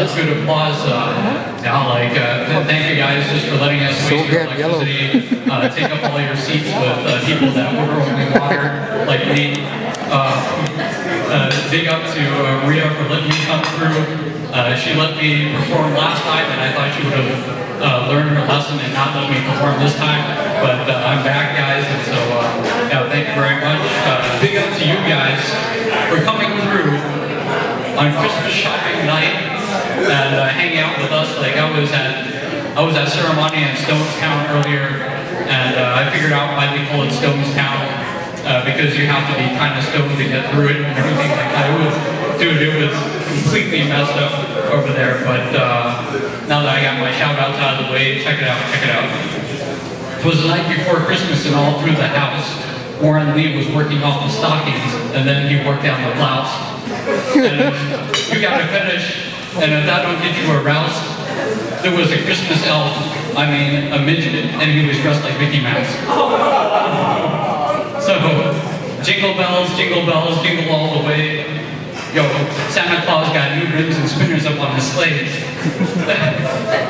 That's good applause. Thank you guys just for letting us waste your electricity, take up all your seats with people that order only water, like me. Big up to Rhea for letting me come through. She let me perform last time, and I thought she would have learned her lesson and not let me perform this time. But I'm back, guys, and so thank you very much. Big up to you guys for coming through on Christmas shopping night and hanging out with us. Like I was at ceremony in Stonestown earlier, and I figured out why they call it Stonestown because you have to be kind of stoned to get through it and everything like that. It was completely messed up over there. But now that I got my shout outs out of the way, check it out, check it out. It was the night before Christmas, and all through the house, Warren Lee was working off the stockings, and then he worked down the blouse. And you gotta finish, and if that don't get you aroused, there was a Christmas elf, I mean a midget, and he was dressed like Mickey Mouse. So, jingle bells, jingle all the way. Yo, Santa Claus got new rims and spinners up on his sleigh.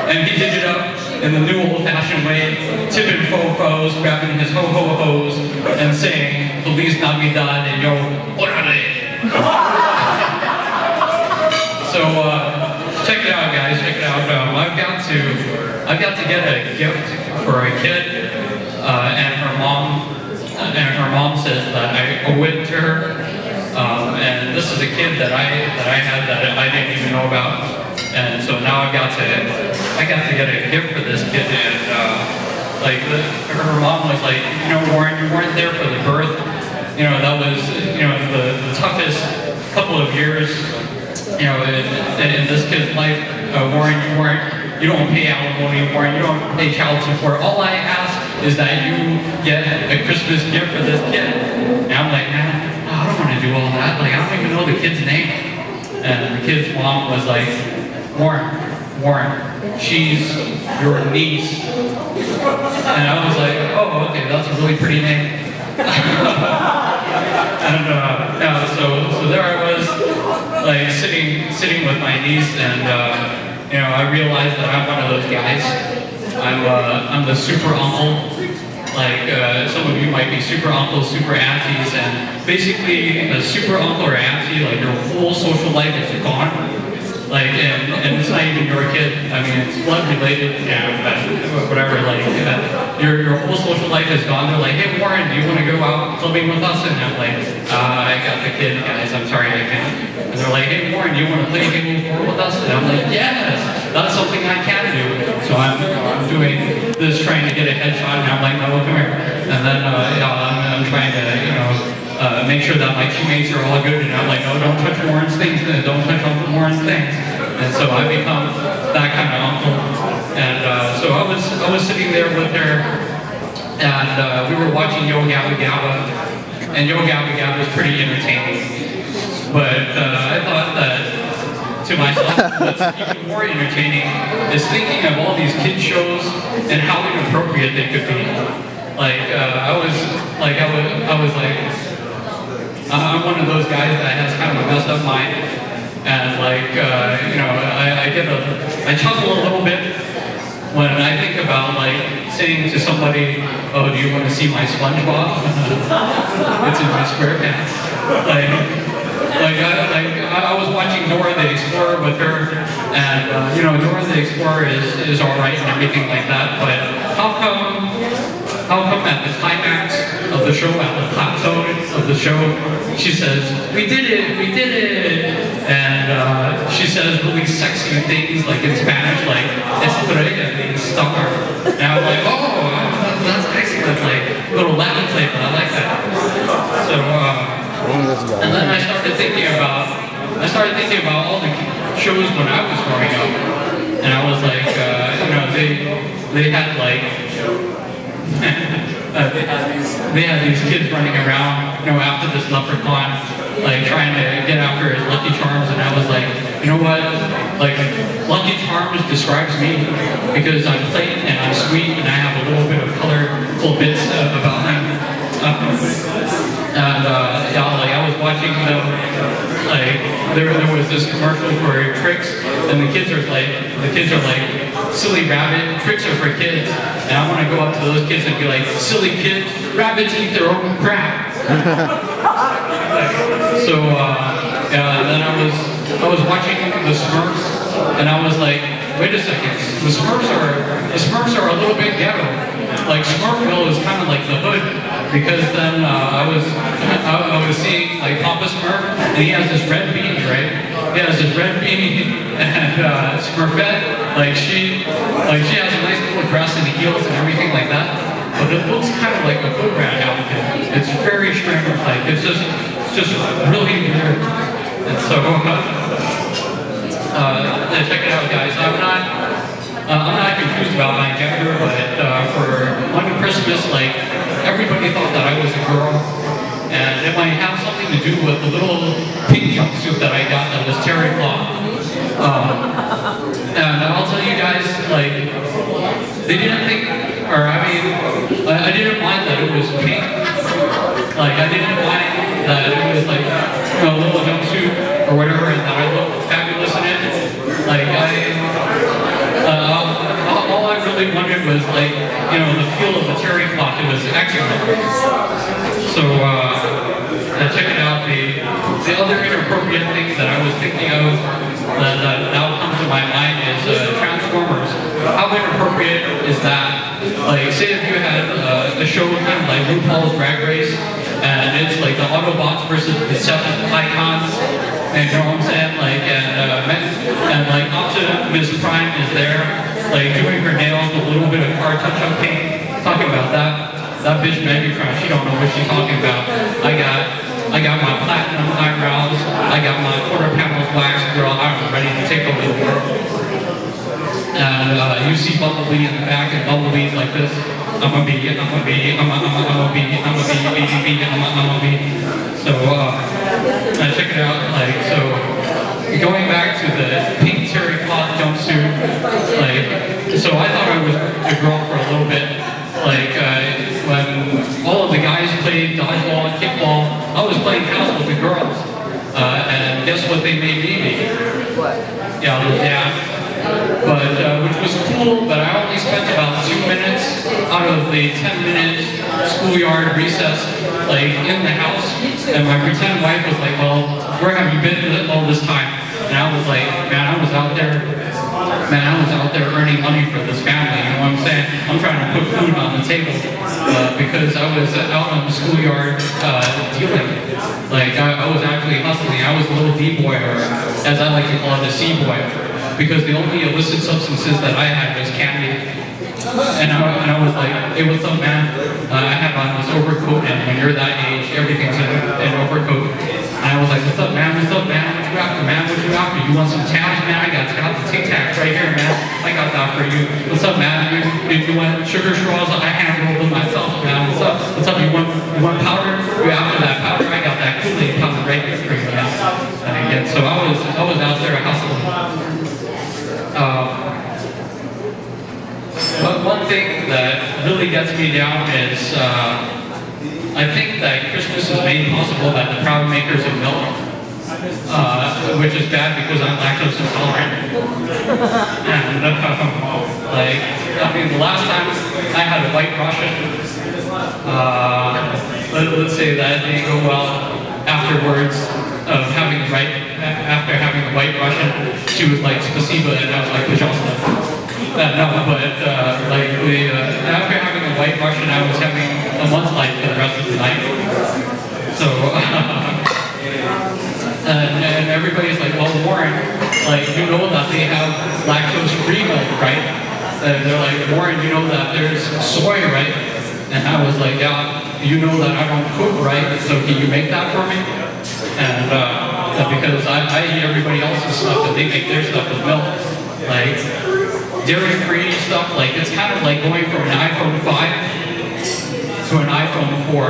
And he did it up in the new old-fashioned way, tipping fofos, grabbing his ho-ho-hos, and saying, Feliz Navidad, and yo, orale. So check it out, guys. Check it out. I've got to get a gift for a kid, and her mom says that I owe it to her. And this is a kid that I had that I didn't even know about, and so now I got to get a gift for this kid. And her mom was like, you know, Warren, you weren't there for the birth. You know, that was, you know, the toughest couple of years, you know, in this kid's life. Warren, you don't pay alimony, Warren, you don't pay child support. All I ask is that you get a Christmas gift for this kid. And I'm like, man, I don't want to do all that. Like, I don't even know the kid's name. And the kid's mom was like, Warren, she's your niece. And I was like, oh, okay, that's a really pretty name. And so there I was, like sitting with my niece, and you know, I realized that I'm one of those guys. I'm the super uncle. Like some of you might be super uncles, super aunties, and basically a super uncle or auntie, like your whole social life is gone. Like, and it's not even your kid. I mean, it's blood related, yeah, but whatever. Like, your whole social life is gone. They're like, hey, Warren, do you want to go out clubbing with us? And I'm like, I got the kid, guys. I'm sorry, I can't. And they're like, hey, Warren, do you want to play Halo 4 with us? And I'm like, yes, that's something I can do. So I'm doing this, trying to get a headshot, and I'm like, no, come here. And then I'm trying to, you know, make sure that my teammates are all good, and I'm like, no, don't touch Warren's things, don't touch Uncle Warren's things. And so I become that kind of uncle. And so I was sitting there with her, and we were watching Yo Gabba Gabba, and Yo Gabba Gabba was pretty entertaining. But I thought that to myself, what's even more entertaining is thinking of all these kids shows and how inappropriate they could be. Like I'm one of those guys that has kind of a messed up mind, and like you know, I chuckle a little bit when I think about like saying to somebody, "Oh, do you want to see my SpongeBob? It's in my square pants." I was watching Dora the Explorer with her, and you know, Dora the Explorer is all right and everything like that, but how come at the climax of the show, at the plateau of the show, she says, we did it, and she says really sexy things like in Spanish, like estrella means star, and I was like, oh, that's excellent, like little Latin flavor, I like that. So and then I started thinking about all the shows when I was growing up, and I was like, you know, they had like they had these kids running around, you know, after this leprechaun, like trying to get after his Lucky Charms, and I was like, you know what, like Lucky Charms describes me because I'm plain and I'm sweet and I have a little bit of colorful bits about me. And yeah, like I was watching them like there was this commercial for tricks, and the kids are like, silly rabbit, tricks are for kids, and I want to go up to those kids and be like, silly kids, rabbits eat their own crap. So yeah, then I was watching the Smurfs, and I was like, wait a second, the Smurfs are a little bit ghetto. Like Smurfville is kind of like the hood, because then I was seeing like Papa Smurf, and he has this red beanie, right? He has this red beanie, and Smurfette, like she has a nice little dress and heels and everything like that, but it looks kind of like a hood rat outfit. It's very strange, like it's just really weird. And so check it out, guys. I'm not confused about my gender, but for one Christmas, like, everybody thought that I was a girl, and it might have something to do with the little pink jumpsuit that I got that was terry cloth. And I'll tell you guys, like, they didn't think, or I mean, I didn't mind that it was pink. Like, I didn't mind that it was like, you know, a little jumpsuit or whatever, and that I looked fabulous in it. Like, all I really wanted was, like, you know, the feel of the terry cloth. It was excellent. So, check it out. The other inappropriate thing that I was thinking of that now comes to my mind is Transformers. How inappropriate is that? Like, say if you had a show kind of like RuPaul's Drag Race, and it's like the Autobots versus the Decepticons, and you know what I'm saying? Like, and like Optimus Prime is there, like doing her nails with a little bit of car touch-up paint, talking about that bitch Megatron. She don't know what she's talking about. I got my platinum eyebrows. I got my quarter panels wax, girl. I'm ready to take over the world. And you see Bumblebee in the back, and Bumblebee's like this. I'm a bee. So check it out. Like, so going back to the pink terry cloth jumpsuit. Like, so I thought I was a girl for a little bit. Like when all of the guys played dodgeball and kickball, I was playing house with the girls. And guess what they made me be? What? Yeah. But which was cool, but I only spent about 2 minutes out of the 10-minute schoolyard recess, like, in the house, and my pretend wife was like, well, where have you been all this time? And I was like, man, I was out there earning money for this family, you know what I'm saying? I'm trying to put food on the table, because I was out on the schoolyard dealing. Like, I was actually hustling. I was a little D-boy, or as I like to call it, a C-boy. Because the only illicit substances that I had was candy. And I was like, hey, what's up, man? I had on this overcoat, and when you're that age, everything's in an overcoat. And I was like, what's up, man? What's up, man? What you after, man? What you after? You want some tabs, man? I got the Tic Tacs right here, man. I got that for you. What's up, man? If you want sugar straws, I hand rolled them myself, man. What's up? What's up? You want powder? You after that powder? I got that Kool-Aid powder right here for you, man. And again, so I was out there hustling. But one thing that really gets me down is I think that Christmas is made possible by the proud makers of milk, which is bad because I'm lactose intolerant. And like, I mean, the last time I had a White Russian, let's say that didn't go well. Afterwards of having after having a White Russian, she was like spasiba, and I was like pajasta. No, but after having a White Russian, I was having a month's life for the rest of the night. So, and everybody's like, well, Warren, like, you know that they have lactose-free milk, right? And they're like, Warren, you know that there's soy, right? And I was like, yeah, you know that I don't cook, right? So can you make that for me? And because I eat everybody else's stuff, and they make their stuff with milk. Like, dairy-free stuff, like, it's kind of like going from an iPhone 5 to an iPhone 4.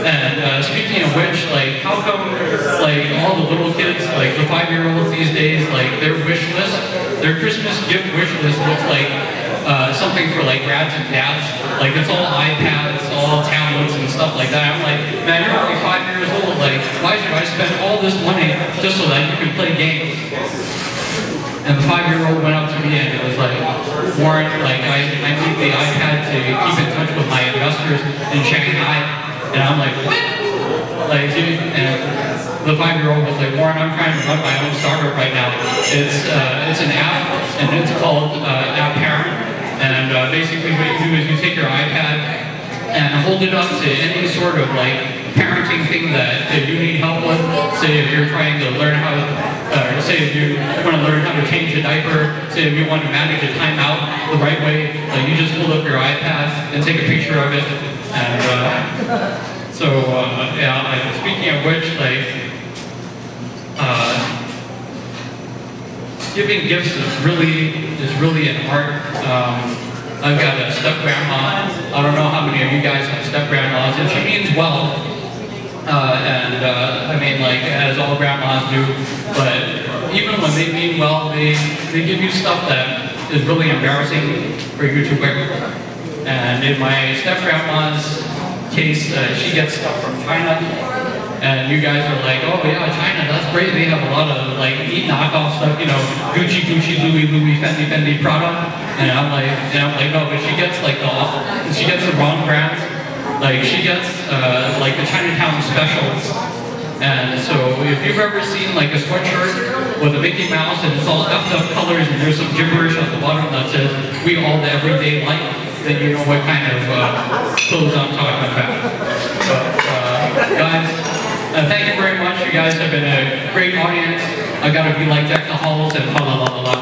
And speaking of which, like, how come, like, all the little kids, like, the 5-year-olds these days, like, their wish list, their Christmas gift wish list looks like something for, like, dads and dads. Like, it's all iPads, all tablets and stuff like that. I'm like, man, you're only 5 years old, like, why should I spend all this money just so that you can play games? And the 5-year-old went up to me and it was like, Warren, like I need the iPad to keep in touch with my investors in Shanghai. And I'm like, what? Like, dude, and the 5-year-old was like, Warren, I'm trying to run my own startup right now. It's an app, and it's called App Parent. And basically what you do is you take your iPad and hold it up to any sort of like parenting thing that you need help with. Say if you're trying to learn how to, say if you want to learn how to change a diaper, say if you want to manage a timeout the right way, like you just hold up your iPad and take a picture of it. And yeah, like, speaking of which, like, giving gifts is really an art. I've got a step-grandma. I don't know how many of you guys have step-grandmas, and she means well. I mean, like, as all grandmas do, but even when they mean well, they give you stuff that is really embarrassing for you to wear. And in my step-grandma's case, she gets stuff from China, and you guys are like, oh yeah, China, that's great, they have a lot of like neat knockoff stuff, you know, Gucci, Louis, Fendi, Prada, and I'm like, no, but she gets like the wrong brands. Like, she gets like the Chinatown specials. And so if you've ever seen like a sweatshirt with a Mickey Mouse and it's all effed up colors and there's some gibberish at the bottom that says, we all the everyday like, then you know what kind of clothes I'm talking about. But guys, thank you very much. You guys have been a great audience. I gotta be like Dec.8 and fa la la la la.